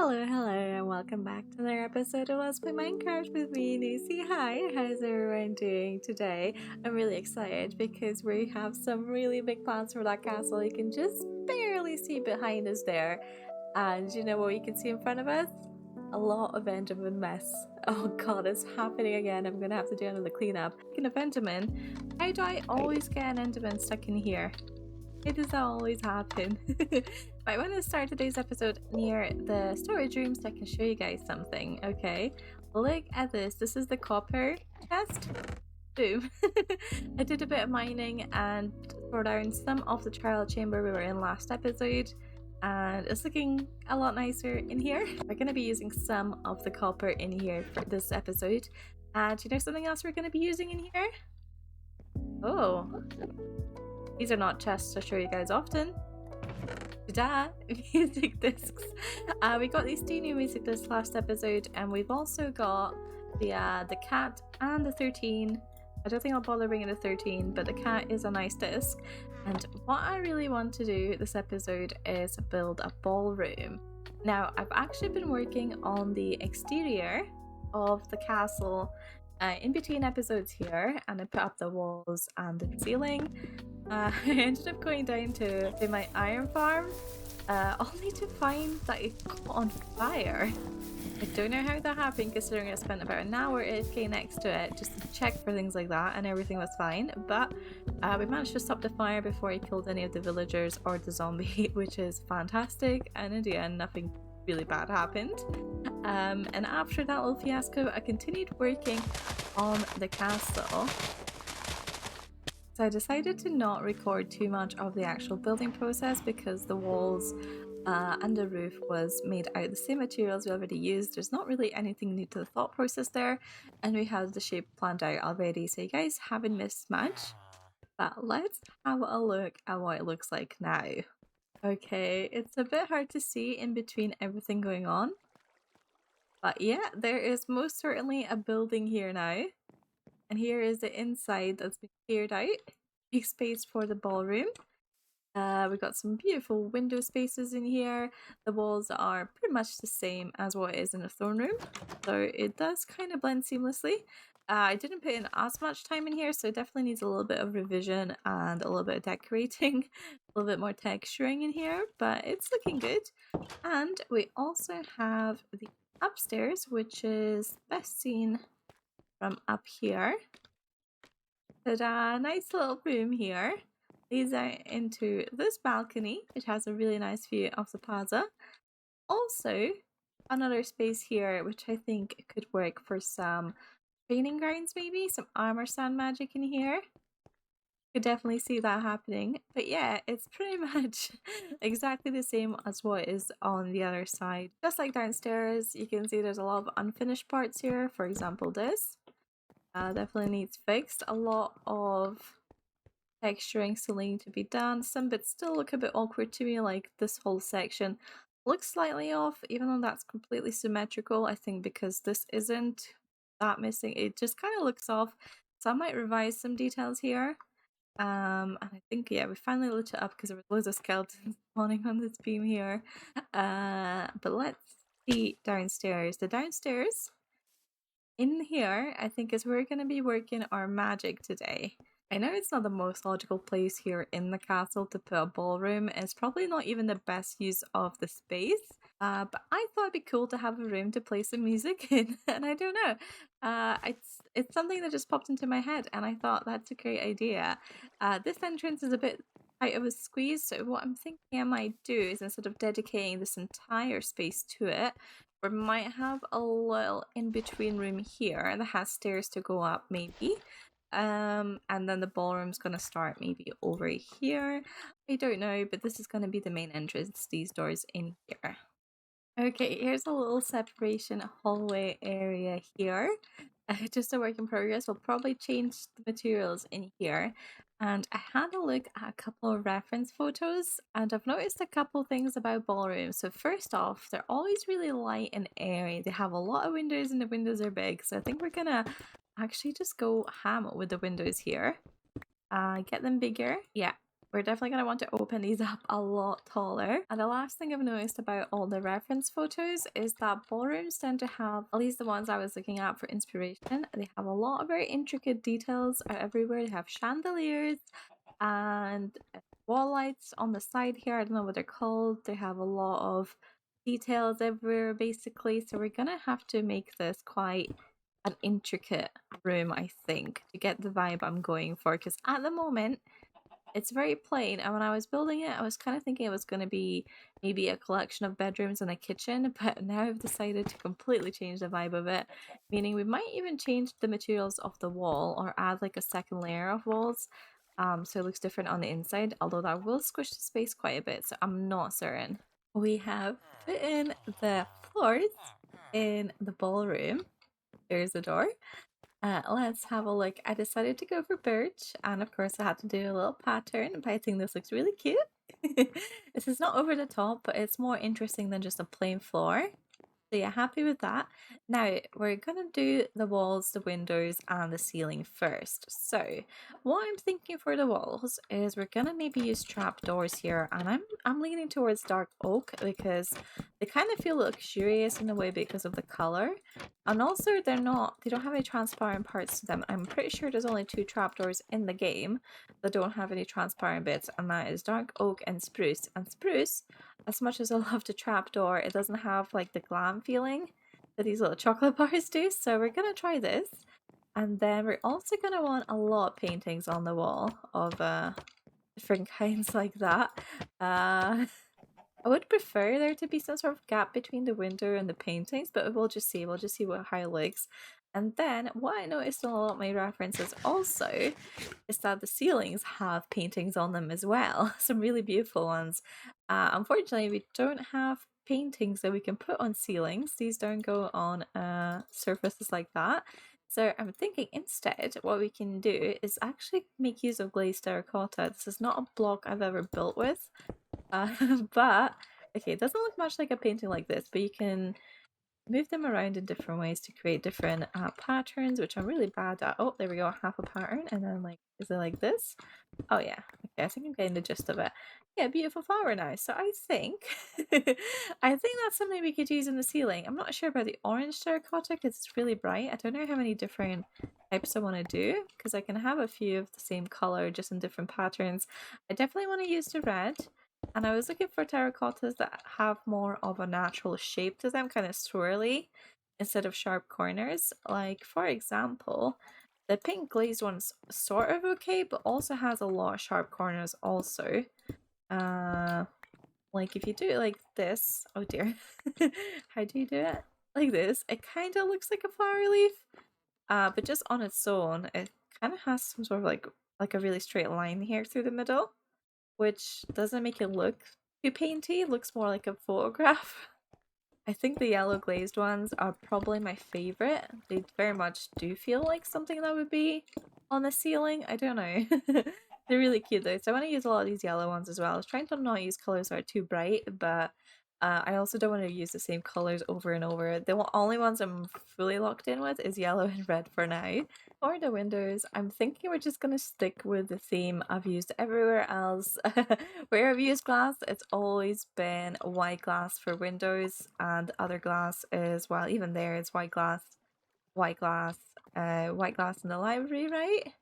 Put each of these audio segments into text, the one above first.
Hello, hello, and welcome back to another episode of Let's Play Minecraft with me, Lucy. Hi, how's everyone doing today? I'm really excited because we have some really big plans for that castle. You can just barely see behind us there. And you know what you can see in front of us? A lot of Enderman mess. Oh god, it's happening again. I'm gonna have to do another cleanup. Speaking of Enderman, how do I always get an Enderman stuck in here? It does always happen. I want to start today's episode near the storage room so I can show you guys something, okay? Look at this. This is the copper chest. Boom. I did a bit of mining and tore down some of the trial chamber we were in last episode, and it's looking a lot nicer in here. We're going to be using some of the copper in here for this episode. And you know something else we're going to be using in here? Oh. These are not chests I show you guys often. Ta-da! Music discs. We got these two new music discs last episode, and we've also got the cat and the 13. I don't think I'll bother bringing the 13, but the cat is a nice disc. And what I really want to do this episode is build a ballroom. Now, I've actually been working on the exterior of the castle in between episodes here, and I put up the walls and the ceiling. I ended up going down to my iron farm, only to find that it caught on fire. I don't know how that happened, considering I spent about an hour AFK next to it just to check for things like that, and everything was fine. But we managed to stop the fire before it killed any of the villagers or the zombie, which is fantastic. And in the end, nothing really bad happened. And after that little fiasco, I continued working on the castle. So I decided to not record too much of the actual building process because the walls and the roof was made out of the same materials we already used. There's not really anything new to the thought process there, and we have the shape planned out already, so you guys haven't missed much. But let's have a look at what it looks like now. Okay, it's a bit hard to see in between everything going on. But yeah, there is most certainly a building here now. And here is the inside that's been cleared out. Big space for the ballroom. We've got some beautiful window spaces in here. The walls are pretty much the same as what it is in the throne room, so it does kind of blend seamlessly. I didn't put in as much time in here, so it definitely needs a little bit of revision and a little bit of decorating, a little bit more texturing in here, but it's looking good. And we also have the upstairs, which is best seen from up here. Ta-da! Nice little room here. Leads out into this balcony, which has a really nice view of the plaza. Also, another space here, which I think could work for some training grounds, maybe some armor stand magic in here. Could definitely see that happening. But yeah, it's pretty much exactly the same as what is on the other side. Just like downstairs, you can see there's a lot of unfinished parts here. For example, this. Definitely needs fixed. A lot of texturing still need to be done. Some bits still look a bit awkward to me, like this whole section looks slightly off, even though that's completely symmetrical. I think because this isn't that missing, it just kind of looks off. So I might revise some details here. And I think, yeah, we finally lit it up because there was loads of skeletons spawning on this beam here. But let's see downstairs. The downstairs in here, I think, is where we're going to be working our magic today. I know it's not the most logical place here in the castle to put a ballroom. It's probably not even the best use of the space. But I thought it'd be cool to have a room to play some music in. And I don't know. It's something that just popped into my head, and I thought that's a great idea. This entrance is a bit tight of a squeeze, so what I'm thinking I might do is, instead of dedicating this entire space to it, we might have a little in-between room here that has stairs to go up, maybe. And then the ballroom's gonna start maybe over here. I don't know, but this is gonna be the main entrance, these doors in here. Okay, here's a little separation hallway area here. Just a work in progress. We'll probably change the materials in here. And I had a look at a couple of reference photos, and I've noticed a couple things about ballrooms. So first off, they're always really light and airy. They have a lot of windows, and the windows are big. So I think we're gonna actually just go ham with the windows here. Get them bigger. Yeah, we're definitely going to want to open these up a lot taller. And the last thing I've noticed about all the reference photos is that ballrooms tend to have, at least the ones I was looking at for inspiration, they have a lot of very intricate details everywhere. They have chandeliers and wall lights on the side here. I don't know what they're called. They have a lot of details everywhere basically. So we're going to have to make this quite an intricate room, I think, to get the vibe I'm going for, because at the moment it's very plain, and when I was building it I was kind of thinking it was going to be maybe a collection of bedrooms and a kitchen, but now I've decided to completely change the vibe of it, meaning we might even change the materials of the wall or add like a second layer of walls, so it looks different on the inside, although that will squish the space quite a bit, so I'm not certain. We have put in the floors in the ballroom. There's the door. Let's have a look. I decided to go for birch, and of course I had to do a little pattern, but I think this looks really cute. This is not over the top, but it's more interesting than just a plain floor. So yeah, happy with that. Now we're gonna do the walls, the windows, and the ceiling first. So what I'm thinking for the walls is we're gonna maybe use trapdoors here, and I'm leaning towards dark oak because they kind of feel luxurious in a way because of the color. And also they don't have any transparent parts to them. I'm pretty sure there's only 2 trapdoors in the game that don't have any transparent bits, and that is dark oak and spruce. And spruce, as much as I love the trapdoor, it doesn't have like the glam feeling that these little chocolate bars do. So we're gonna try this. And then we're also gonna want a lot of paintings on the wall of different kinds like that. I would prefer there to be some sort of gap between the window and the paintings, but we'll just see. We'll just see how it looks. And then what I noticed on a lot of my references also is that the ceilings have paintings on them as well. Some really beautiful ones. Unfortunately, we don't have paintings that we can put on ceilings. These don't go on surfaces like that. So I'm thinking instead what we can do is actually make use of glazed terracotta. This is not a block I've ever built with. But okay, it doesn't look much like a painting like this, but you can move them around in different ways to create different patterns, which I'm really bad at. Oh, there we go, half a pattern, and then like, is it like this? Oh yeah, okay, I think I'm getting the gist of it. Yeah, beautiful flower now. So I think, I think that's something we could use in the ceiling. I'm not sure about the orange terracotta because it's really bright. I don't know how many different types I want to do because I can have a few of the same color just in different patterns. I definitely want to use the red. And I was looking for terracottas that have more of a natural shape to them, kind of swirly, instead of sharp corners. Like, for example, the pink glazed one's sort of okay, but also has a lot of sharp corners also. Like if you do it like this, oh dear, how do you do it? Like this, it kind of looks like a flower leaf, but just on its own, it kind of has some sort of like a really straight line here through the middle, which doesn't make it look too painty. It looks more like a photograph. I think the yellow glazed ones are probably my favorite. They very much do feel like something that would be on the ceiling. I don't know. They're really cute though. So I want to use a lot of these yellow ones as well. I was trying to not use colors that are too bright, but I also don't want to use the same colors over and over. The only ones I'm fully locked in with is yellow and red for now. For the windows, I'm thinking we're just going to stick with the theme I've used everywhere else. Where I've used glass, it's always been white glass for windows, and other glass is, well, even there it's white glass, white glass, white glass in the library, right?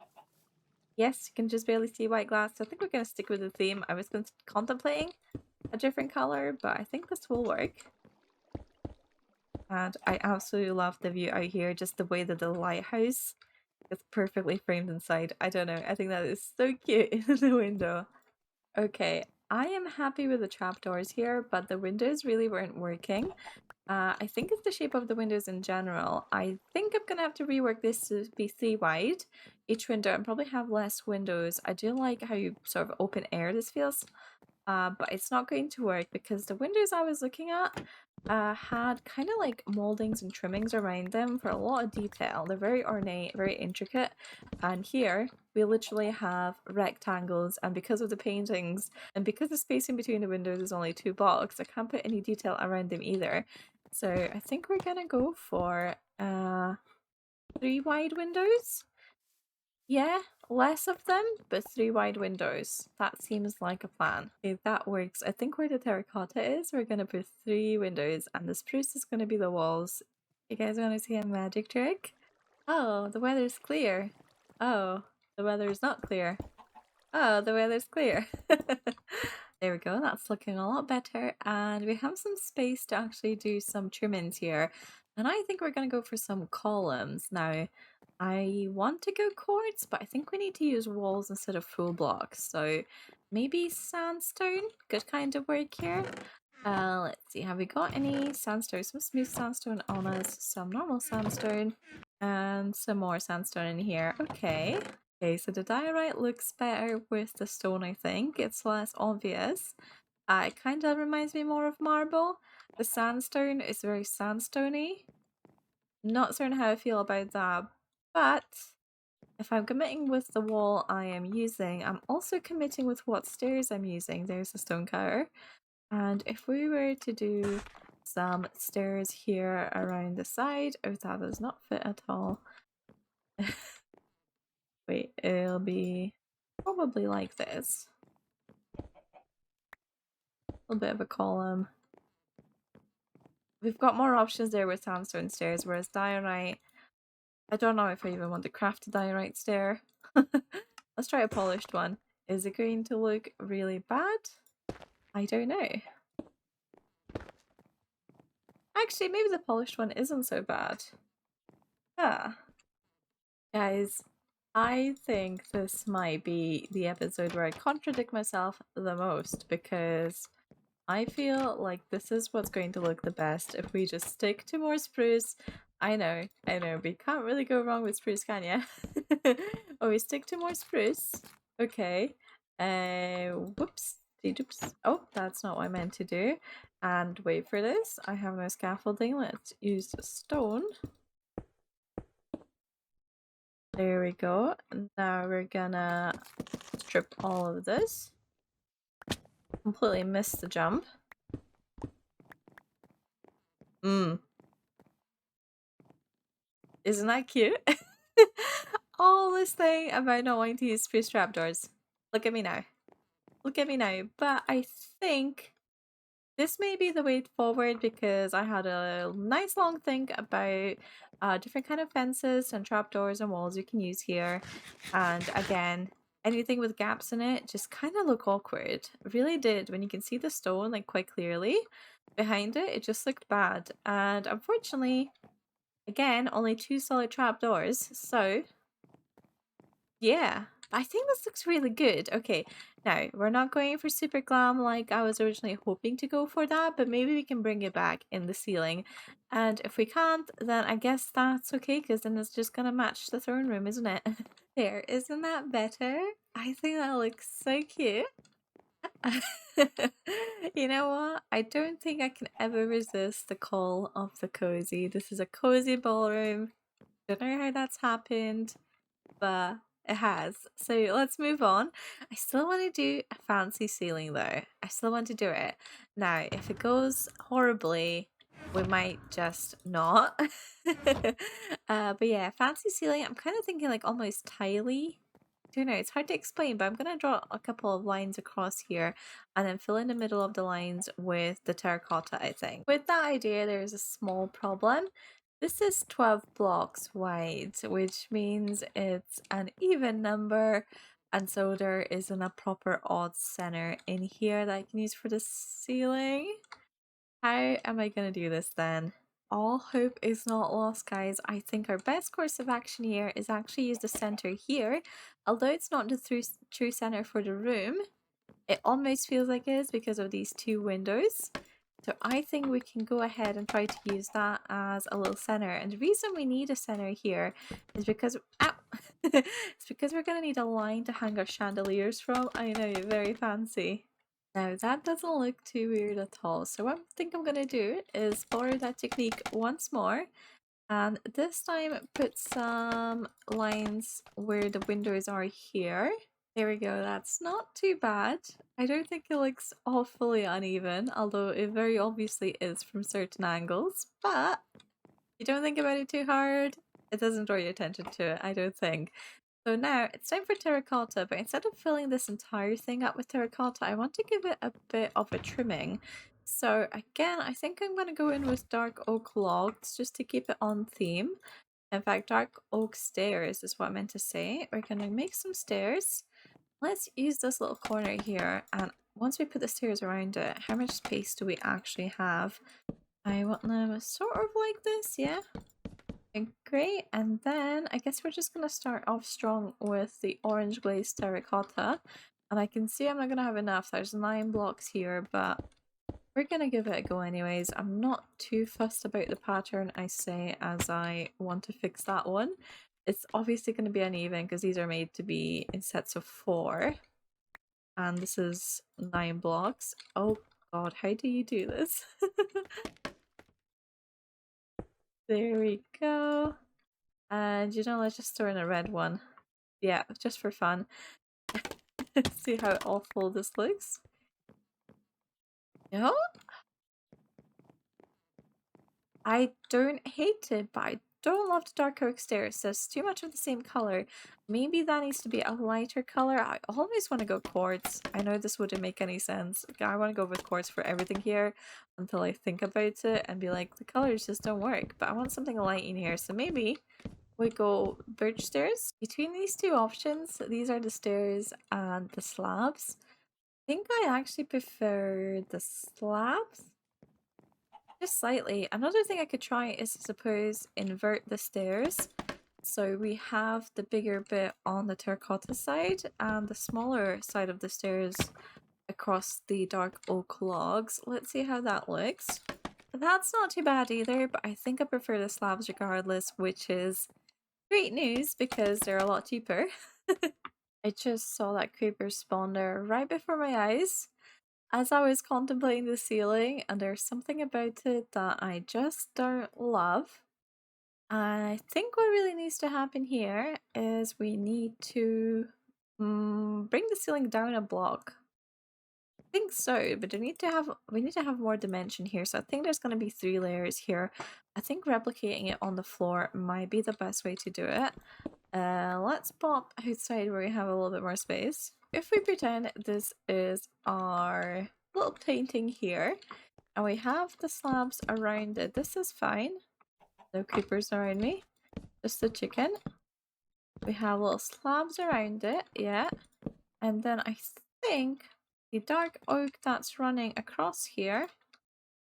Yes, you can just barely see white glass. So I think we're going to stick with the theme. I was contemplating a different color, but I think this will work. And I absolutely love the view out here, just the way that the lighthouse is perfectly framed inside. I don't know, I think that is so cute in the window. Okay, I am happy with the trapdoors here, but the windows really weren't working. I think it's the shape of the windows in general. I think I'm gonna have to rework this to be 3 wide each window and probably have less windows. I do like how you sort of open air this feels, but it's not going to work because the windows I was looking at had kind of like moldings and trimmings around them for a lot of detail. They're very ornate, very intricate, and here we literally have rectangles, and because of the paintings and because the spacing between the windows is only 2 blocks, I can't put any detail around them either. So I think we're gonna go for 3 wide windows. Yeah, less of them, but 3 wide windows. That seems like a plan. If that works, I think where the terracotta is, we're gonna put 3 windows, and the spruce is gonna be the walls. You guys wanna see a magic trick? Oh, the weather's clear. Oh, the weather's not clear. Oh, the weather's clear. There we go, that's looking a lot better. And we have some space to actually do some trimmings here. And I think we're going to go for some columns. Now, I want to go quartz, but I think we need to use walls instead of full blocks. So maybe sandstone could kind of work here. Let's see, have we got any sandstone? Some smooth sandstone on us, some normal sandstone, and some more sandstone in here. Okay. Okay, so the diorite looks better with the stone, I think. It's less obvious. It kind of reminds me more of marble. The sandstone is very sandstony. Not certain how I feel about that, but if I'm committing with the wall I am using, I'm also committing with what stairs I'm using. There's a stone cover. And if we were to do some stairs here around the side, oh, that does not fit at all. Wait, it'll be probably like this. A little bit of a column. We've got more options there with sandstone stairs, whereas diorite, I don't know if I even want to craft a diorite stair. Let's try a polished one. Is it going to look really bad? I don't know. Actually, maybe the polished one isn't so bad. Ah. Guys, I think this might be the episode where I contradict myself the most, because I feel like this is what's going to look the best if we just stick to more spruce. I know, we can't really go wrong with spruce, can ya? Oh, we stick to more spruce. Okay. Whoops. Oops. Oh, that's not what I meant to do. And wait for this. I have no scaffolding. Let's use stone. There we go. Now we're gonna strip all of this. Completely missed the jump. Isn't that cute? All this thing about not wanting to use spruce trapdoors. Look at me now. Look at me now. But I think this may be the way forward, because I had a nice long think about different kind of fences and trapdoors and walls you can use here. And again, anything with gaps in it just kind of look awkward. It really did. When you can see the stone like quite clearly behind it, it just looked bad. And unfortunately, again, only 2 solid trapdoors. So yeah, I think this looks really good. Okay, now we're not going for super glam like I was originally hoping to go for that, but maybe we can bring it back in the ceiling. And if we can't, then I guess that's okay, because then it's just gonna match the throne room, isn't it? There, isn't that better? I think that looks so cute. You know what? I don't think I can ever resist the call of the cozy. This is a cozy ballroom. Don't know how that's happened, but it has. So let's move on. I still want to do a fancy ceiling though. I still want to do it. Now, if it goes horribly, we might just not. But yeah, fancy ceiling. I'm kind of thinking like almost tiley. I don't know, it's hard to explain, but I'm going to draw a couple of lines across here and then fill in the middle of the lines with the terracotta, I think. With that idea, there's a small problem. This is 12 blocks wide, which means it's an even number, and so there isn't a proper odd center in here that I can use for the ceiling. How am I going to do this then? All hope is not lost, guys. I think our best course of action here is actually use the center here. Although it's not the true center for the room, it almost feels like it is because of these 2 windows. So I think we can go ahead and try to use that as a little center. And the reason we need a center here is because, ow! It's because we're going to need a line to hang our chandeliers from. I know, very fancy. Now that doesn't look too weird at all. So what I think I'm going to do is borrow that technique once more. And this time put some lines where the windows are here. There we go, that's not too bad. I don't think it looks awfully uneven, although it very obviously is from certain angles, but you don't think about it too hard, it doesn't draw your attention to it, I don't think. So now it's time for terracotta, but instead of filling this entire thing up with terracotta, I want to give it a bit of a trimming. So again, I think I'm going to go in with dark oak logs just to keep it on theme. In fact, dark oak stairs is what I meant to say. We're going to make some stairs. Let's use this little corner here, and once we put the stairs around it, how much space do we actually have? I want them sort of like this, yeah? Great, and then I guess we're just going to start off strong with the orange glazed terracotta. And I can see I'm not going to have enough. There's 9 blocks here, but we're going to give it a go anyways. I'm not too fussed about the pattern I say as I want to fix that one. It's obviously going to be uneven because these are made to be in sets of 4. And this is 9 blocks. Oh god, how do you do this? There we go. And you know, let's just throw in a red one. Yeah, just for fun. See how awful this looks. No? I don't hate it, but I don't love the dark oak stairs. There's too much of the same color. Maybe that needs to be a lighter color. I always want to go quartz. I know this wouldn't make any sense. I want to go with quartz for everything here until I think about it and be like, the colors just don't work. But I want something light in here. So maybe we go birch stairs. Between these two options, these are the stairs and the slabs. I think I actually prefer the slabs. Just slightly. Another thing I could try is, I suppose, invert the stairs. So we have the bigger bit on the terracotta side and the smaller side of the stairs across the dark oak logs. Let's see how that looks. That's not too bad either, but I think I prefer the slabs regardless, which is great news because they're a lot cheaper. I just saw that creeper spawn there right before my eyes as I was contemplating the ceiling, and there's something about it that I just don't love. I think what really needs to happen here is we need to bring the ceiling down a block. I think so, but we need to have more dimension here. So I think there's going to be 3 layers here. I think replicating it on the floor might be the best way to do it. Let's pop outside where we have a little bit more space. If we pretend this is our little painting here, and we have the slabs around it, this is fine. No creepers around me, just the chicken. We have little slabs around it, yeah. And then I think the dark oak that's running across here,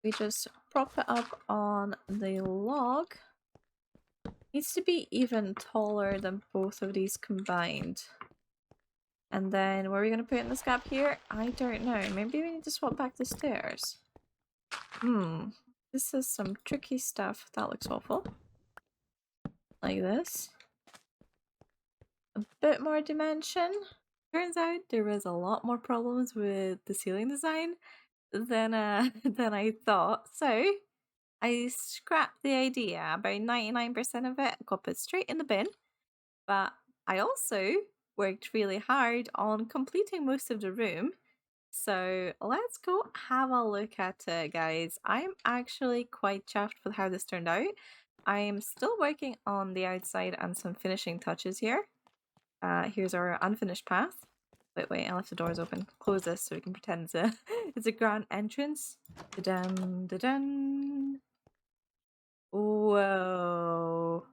we just prop it up on the log. Needs to be even taller than both of these combined. And then where are we going to put it in this gap here? I don't know. Maybe we need to swap back the stairs. This is some tricky stuff. That looks awful. Like this. A bit more dimension. Turns out there was a lot more problems with the ceiling design than than I thought. So I scrapped the idea. About 99% of it got put straight in the bin. But I also worked really hard on completing most of the room. So let's go have a look at it, guys. I'm actually quite chuffed with how this turned out. I'm still working on the outside and some finishing touches here. Here's our unfinished path. Wait, I left the doors open. Close this so we can pretend it's a, it's a grand entrance. Da-dun, da-dun. Whoa.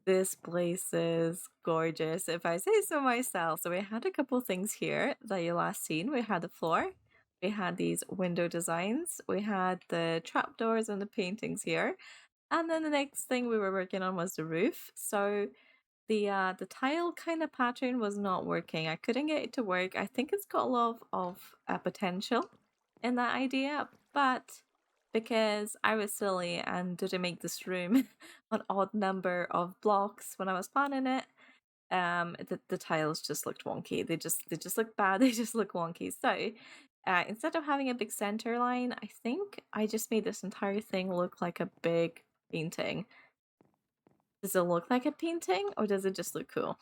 This place is gorgeous, if I say so myself. So we had a couple things here that you last seen. We had the floor, we had these window designs, we had the trapdoors and the paintings here. And then the next thing we were working on was the roof. So the tile kind of pattern was not working. I couldn't get it to work. I think it's got a lot of potential in that idea, but because I was silly and didn't make this room an odd number of blocks when I was planning it, the tiles just looked wonky. They just look bad. They just look wonky. So instead of having a big center line, I think I just made this entire thing look like a big painting. Does it look like a painting or does it just look cool?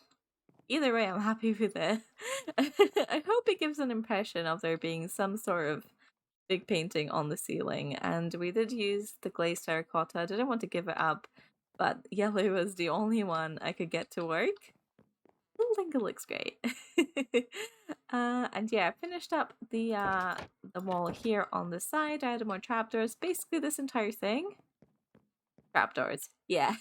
Either way, I'm happy with it. I hope it gives an impression of there being some sort of big painting on the ceiling, and we did use the glazed terracotta. I didn't want to give it up, but yellow was the only one I could get to work. think it looks great. And yeah, I finished up the wall here on the side. I added more trapdoors. Basically, this entire thing, trapdoors. Yeah.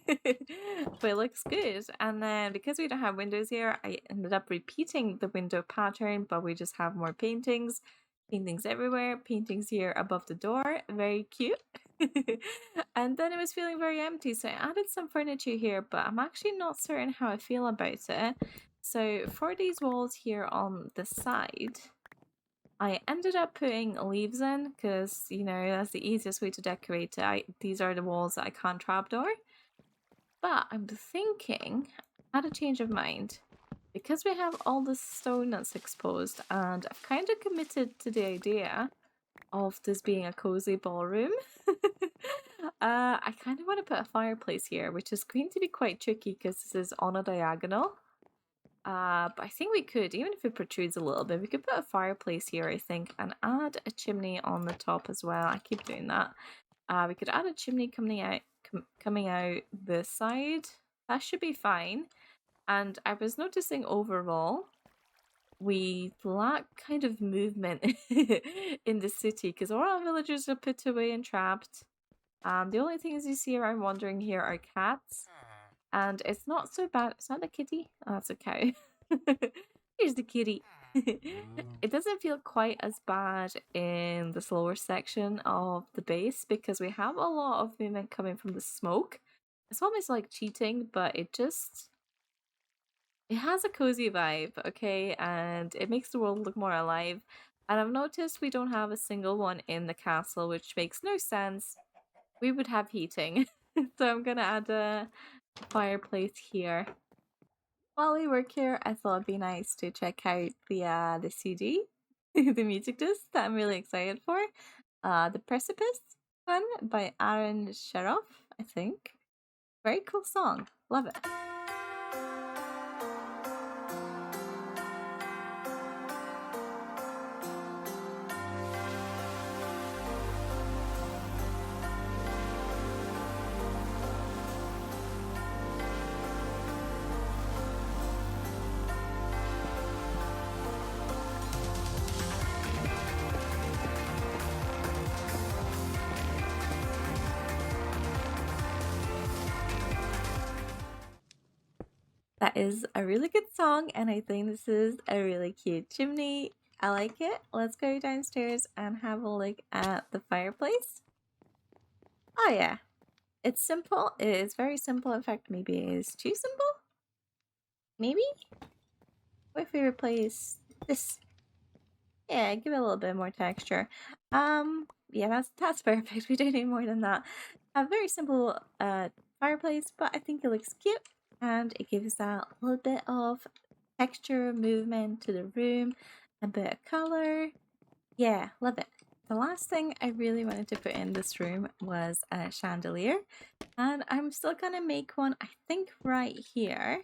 But it looks good. And then because we don't have windows here, I ended up repeating the window pattern, but we just have more paintings. Paintings everywhere. Paintings here above the door. Very cute. And then it was feeling very empty, so I added some furniture here, but I'm actually not certain how I feel about it. So for these walls here on the side, I ended up putting leaves in because, you know, that's the easiest way to decorate it. These are the walls that I can't trapdoor. But I'm thinking, I had a change of mind. Because we have all the stone that's exposed, and I've kind of committed to the idea of this being a cozy ballroom. I kind of want to put a fireplace here, which is going to be quite tricky because this is on a diagonal. But I think we could, even if it protrudes a little bit, we could put a fireplace here, I think, and add a chimney on the top as well. I keep doing that. We could add a chimney coming out this side. That should be fine. And I was noticing overall, we lack kind of movement in the city because all our villagers are put away and trapped. The only things you see around wandering here are cats. And it's not so bad. Is that a kitty? Oh, that's a cow. Here's the kitty. It doesn't feel quite as bad in the slower section of the base because we have a lot of movement coming from the smoke. It's almost like cheating, but it has a cozy vibe, okay? And it makes the world look more alive. And I've noticed we don't have a single one in the castle, which makes no sense. We would have heating. So I'm gonna add a fireplace here. While we work here, I thought it'd be nice to check out the CD, the music disc that I'm really excited for. The Precipice one by Aaron Sheroff, I think. Very cool song. Love it. That is a really good song, and I think this is a really cute chimney. I like it. Let's go downstairs and have a look at the fireplace. Oh yeah, it's simple. It is very simple. In fact, maybe it is too simple. Maybe? What if we replace this? Yeah, give it a little bit more texture. Yeah, that's perfect. We don't need more than that. A very simple fireplace, but I think it looks cute. And it gives that little bit of texture, movement to the room, a bit of color. Yeah, love it. The last thing I really wanted to put in this room was a chandelier, and I'm still gonna make one, I think, right here.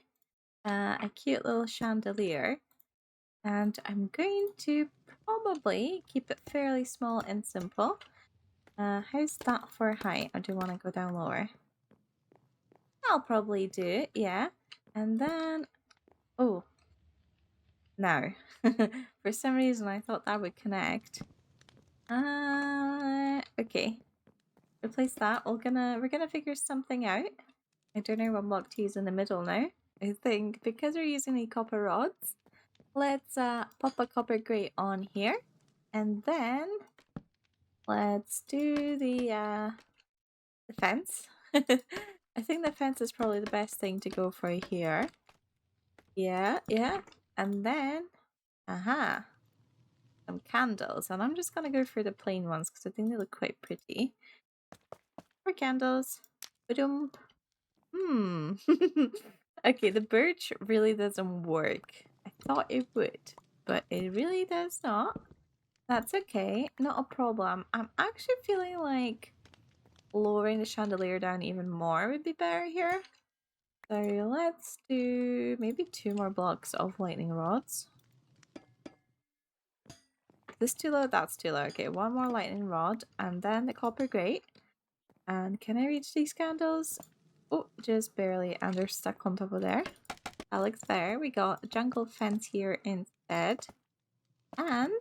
A cute little chandelier, and I'm going to probably keep it fairly small and simple. How's that for height? Or do you want to go down lower? I'll probably do it, yeah. And then, oh, no. For some reason I thought that would connect. Okay. Replace that. We're gonna figure something out. I don't know what block to use in the middle now. I think because we're using the copper rods, let's pop a copper grate on here, and then let's do the fence. I think the fence is probably the best thing to go for here. Yeah, and then some candles, and I'm just gonna go for the plain ones because I think they look quite pretty. For candles. Ba-dum. Okay, the birch really doesn't work. I thought it would, but it really does not. That's okay, not a problem. I'm actually feeling like lowering the chandelier down even more would be better here. So let's do maybe 2 more blocks of lightning rods. This too low? That's too low. Okay, 1 more lightning rod and then the copper grate. And can I reach these candles? Oh, just barely, and they're stuck on top of there. That looks better. We got a jungle fence here instead. And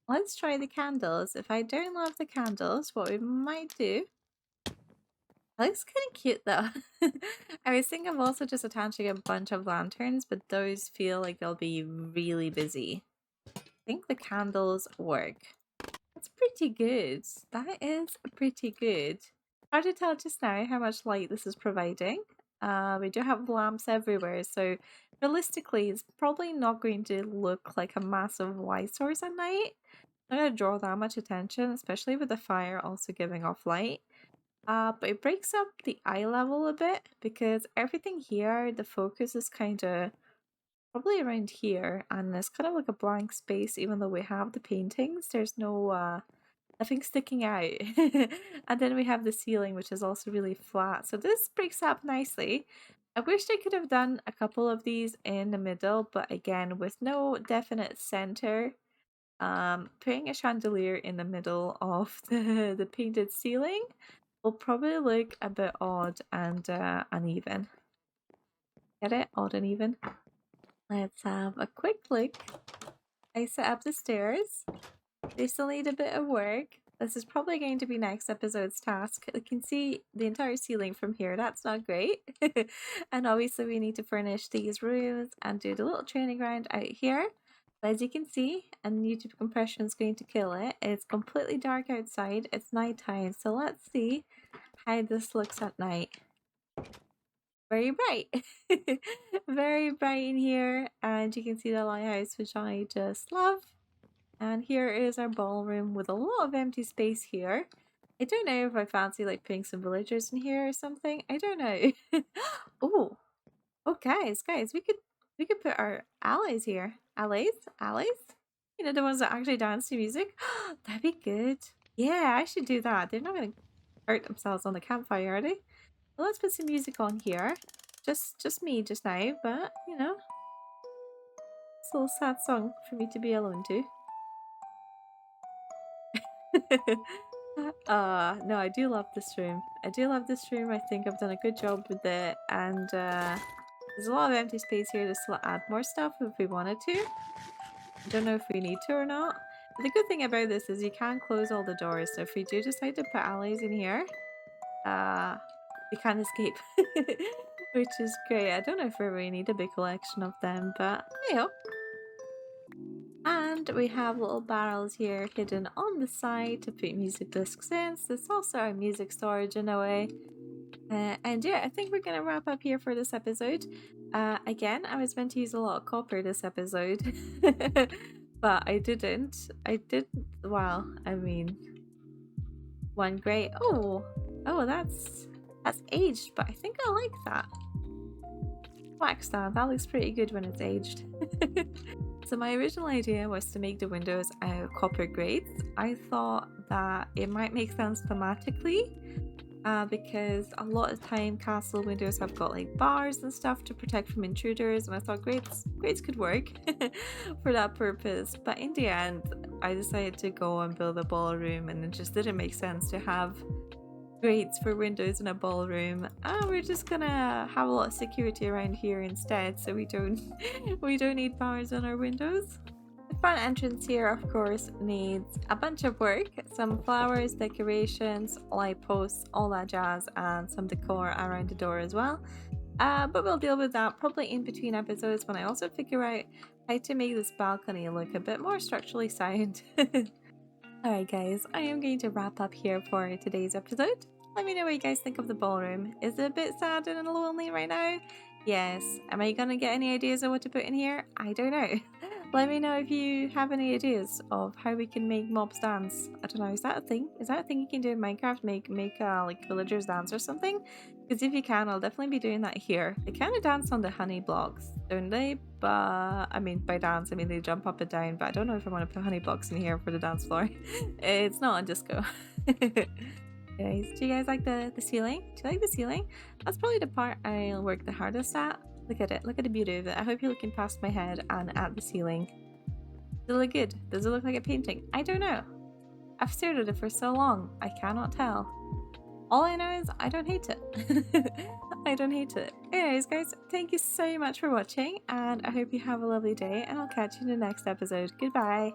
let's try the candles. If I don't love the candles, what we might do... That looks kind of cute though. I was thinking of also just attaching a bunch of lanterns, but those feel like they'll be really busy. I think the candles work. That's pretty good. That is pretty good. Hard to tell just now how much light this is providing. We do have lamps everywhere, so realistically it's probably not going to look like a massive light source at night. Not going to draw that much attention, especially with the fire also giving off light. But it breaks up the eye level a bit because everything here, the focus is kind of probably around here, and there's kind of like a blank space even though we have the paintings. There's no nothing sticking out. And then we have the ceiling, which is also really flat, so this breaks up nicely. I wish I could have done a couple of these in the middle, but again with no definite center, putting a chandelier in the middle of the painted ceiling will probably look a bit odd and uneven. Get it? Odd and even. Let's have a quick look. I set up the stairs. They still need a bit of work. This is probably going to be next episode's task. You can see the entire ceiling from here. That's not great. And obviously we need to furnish these rooms and do the little training ground out here. But as you can see, and YouTube compression is going to kill it, it's completely dark outside. It's nighttime. So let's see how this looks at night. Very bright. Very bright in here. And you can see the lighthouse, which I just love. And here is our ballroom with a lot of empty space here. I don't know if I fancy like putting some villagers in here or something. I don't know. Oh, guys, we could put our allies here. Allies. You know, the ones that actually dance to music. That'd be good. Yeah, I should do that. They're not gonna hurt themselves on the campfire, are they? Well, let's put some music on here. Just me just now, but you know, it's a little sad song for me to be alone to. No, I do love this room. I think I've done a good job with it, and there's a lot of empty space here to still add more stuff if we wanted to. I don't know if we need to or not. But the good thing about this is you can close all the doors, so if we do decide to put allies in here, we can't escape. Which is great. I don't know if we really need a big collection of them, but I hope. And we have little barrels here hidden on the side to put music discs in. So it's also our music storage in a way. And yeah, I think we're going to wrap up here for this episode. Again, I was meant to use a lot of copper this episode. But I didn't. Well, I mean, one great. Oh, that's aged, but I think I like that. Wax that looks pretty good when it's aged. So my original idea was to make the windows out of copper grates. I thought that it might make sense thematically because a lot of time castle windows have got like bars and stuff to protect from intruders, and I thought grates could work for that purpose. But in the end, I decided to go and build a ballroom, and it just didn't make sense to have grates for windows in a ballroom. We're just gonna have a lot of security around here instead, so we don't need bars on our windows. The front entrance here, of course, needs a bunch of work. Some flowers, decorations, light posts, all that jazz, and some decor around the door as well. But we'll deal with that probably in between episodes when I also figure out how to make this balcony look a bit more structurally sound. Alright guys, I am going to wrap up here for today's episode. Let me know what you guys think of the ballroom. Is it a bit sad and lonely right now? Yes. Am I gonna get any ideas of what to put in here? I don't know. Let me know if you have any ideas of how we can make mobs dance. I don't know, is that a thing? Is that a thing you can do in Minecraft? Make like villagers dance or something? Because if you can, I'll definitely be doing that here. They kind of dance on the honey blocks, don't they? But I mean, by dance, I mean they jump up and down, but I don't know if I want to put honey blocks in here for the dance floor. It's not on disco. Guys, do you guys like the ceiling? Do you like the ceiling? That's probably the part I'll work the hardest at. Look at it. Look at the beauty of it. I hope you're looking past my head and at the ceiling. Does it look good? Does it look like a painting? I don't know. I've stared at it for so long. I cannot tell. All I know is I don't hate it. I don't hate it. Anyways, guys, thank you so much for watching, and I hope you have a lovely day, and I'll catch you in the next episode. Goodbye.